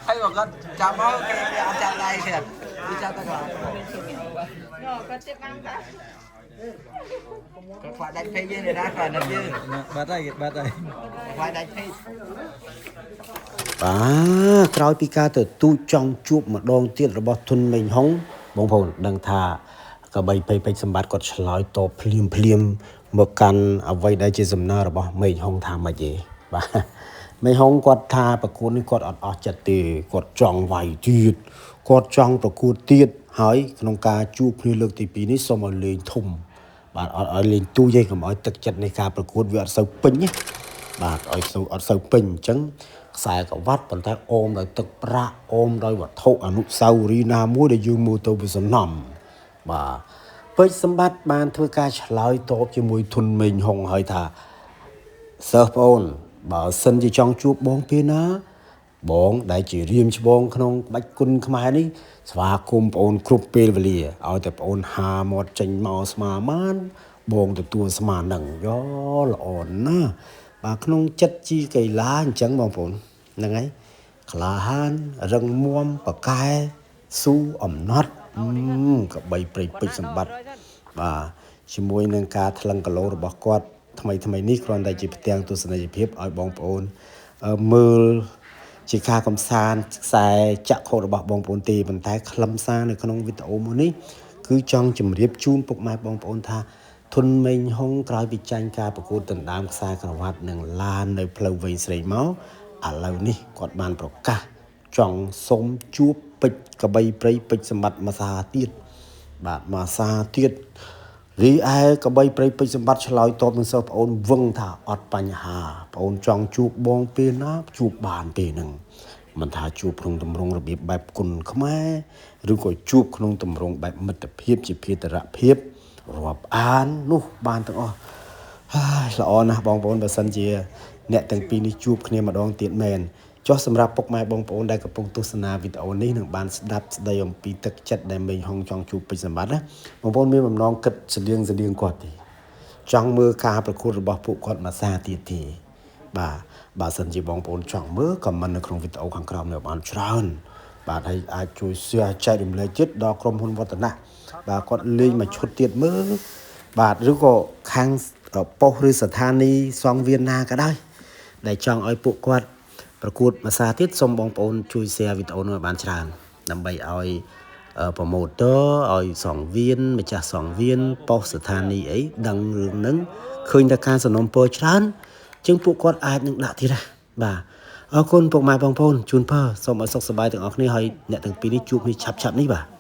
hay mà con chào máu cái ăn chào đây kìa đi chào tất cả các bạn đánh phi với này đã phải đánh chứ bắt đây phải đánh phiក្រោយពីការទៅទូចចង់ជួបម្ដងទៀតរបស់ធុនមេងហុងបងប្អូនដឹងថាកបីពេជ្រសម្បត្តិគាត់ឆ្លើយតបភ្លាមមកកាន់អ្វីដែលជាសំណើរបស់មេងហុងថាម៉េចទេបាទមេងហុងគាត់ថាប្រកួតនេះគាត់អត់អស់ចិត្តទេគាត់ចង់វាយទៀតគាត់ចង់ប្រកួតទៀតហើយក្នុងការជួបគ្នាលើកទី2នេះសូមឲ្យលេងធំបាទអត់ឲ្យលេងទូចទេកុំឲ្យទឹកចិត្តនៃការប្រកួតវាអត់សូវពេញណាបាទឲ្យអត់សូវពេញអញ្ចឹងខ្សែក្រវ៉ាត់ប៉ុន្តែអូមដោយទឹកប្រាក់អូមដោយវត្ថុអនុស្សាវរីយ៍ណាមួយដែលយើងមើលទៅវាសំណំបាទពេជ្រសម្បត្តិបានធ្វើការឆ្លើយតបជាមួយធុនមេងហុងហើយថាសិស្សប្អូនបើសិនជាចង់ជួបបងពេលណាបងដែលជារៀមច្បងក្នុងក្បាច់គុណខ្មែរនេះស្វាគមន៍ប្អូនគ្រប់ពេលវេលាឲ្យតែប្អូនហាមាត់ចេញមកស្មាមានបងទទួលស្មានឹងយោល្អណាស់បាទក្នុងចិត្តជីកីឡាអញ្ចឹងបងប្អូនហ្នឹងហើយក្លាហានរឹងមាំប៉កែស៊ូអំណត់កបីព្រៃពេជ្រសម្បត្តិបាទជាមួយនឹងការថ្លឹងគីឡូរបស់គាត់ថ្មីនេះគ្រាន់តែជាផ្ទាំងទស្សនីយភាពឲ្យបងប្អូនមើលជាការកំសាន្តខ្សែចក្ខុរបស់បងប្អូនទេប៉ុន្តែខ្លឹមសារនៅក្នុងវីដេអូមួយនេះគឺចង់ជម្រាបជូនពុកម៉ែបងប្អូនថាធុនមេងហុងក្រោយពីចាញ់ការប្រកួតដណ្ដើមខ្សែក្រវ៉ាត់នឹងឡាននៅផ្លូវវែងស្រីមកឥឡូវនេះគាត់បានប្រកាសចង់សុំជួបពេជ្រកបីព្រៃពេជ្រសម្បត្តិមួយសាទៀតបាទមួយសាទៀតរីឯកបីព្រៃពេជ្រសម្បត្តិឆ្លើយតបនឹងសិស្សប្អូនវឹងថាអត់បញ្ហាប្អូនចង់ជួបបងពេលណាជួបបានពេលហ្នឹងមិនថាជួបក្នុងទម្រង់របៀបបែបគុណខ្មែរឬក៏ជួបក្នុងទម្រង់បែបមិត្តភាពជាភេទរភាពរាប់អាននោះបានទាំងអស់ហើយល្អណាស់បងប្អូនបើសិនជាអ្នកទាំងពីរនេះជួបគ្នាម្ដងទៀតមែនចុះសម្រាប់ពុកម៉ែបងប្អូនដែលកំពុងទស្សនាវីដេអូនេះនឹងបានស្ដាប់ស្ដីអំពីទឹកចិត្តដែលមេងហុងចង់ជួបពេជ្រសម្បត្តិណាបងប្អូនមានបំណងគិតស្តៀងគាត់ទេចង់មើលការប្រកួតរបស់ពួកគាត់មួយសាទៀតទេបាទបើសិនជាបងប្អូនចង់មើលខមមិននៅក្នុងវីដេអូខាងក្រោមនេះបានច្រើនបាទហើយអាចជួយ share ចែករំលែកចិត្តដល់ក្រុមហ៊ុនវឌ្ឍនៈបាទគាត់លេងមួយឈុតទៀតមើលបាទឬក៏ខាងប៉ុស្តិ៍ឬស្ថានីយ៍សង្វៀនណាក៏ដោយដែលចង់ឲ្យពួកគាត់ប្រកួតមួយសាទៀតសូមបងប្អូនជួយ share វីដេអូនោះឲ្យបានច្រើនដើម្បីឲ្យpromoter ឲ្យសង្វៀនម្ចាស់សង្វៀនប៉ុស្តិ៍ស្ថានីយ៍អីដឹងរឿងហ្នឹងឃើញតែការសំណូមពរច្រើនជាងពួកគាត់អាចនឹងដាក់ទៀតណាបាទអរគុណពុកម៉ែបងប្អូនជូនពរសូមឲ្យសុខសប្បាយទាំងអស់គ្នាហើយអ្នកទាំងពីរនេះជួបគ្នាឆាប់ៗនេះបាទ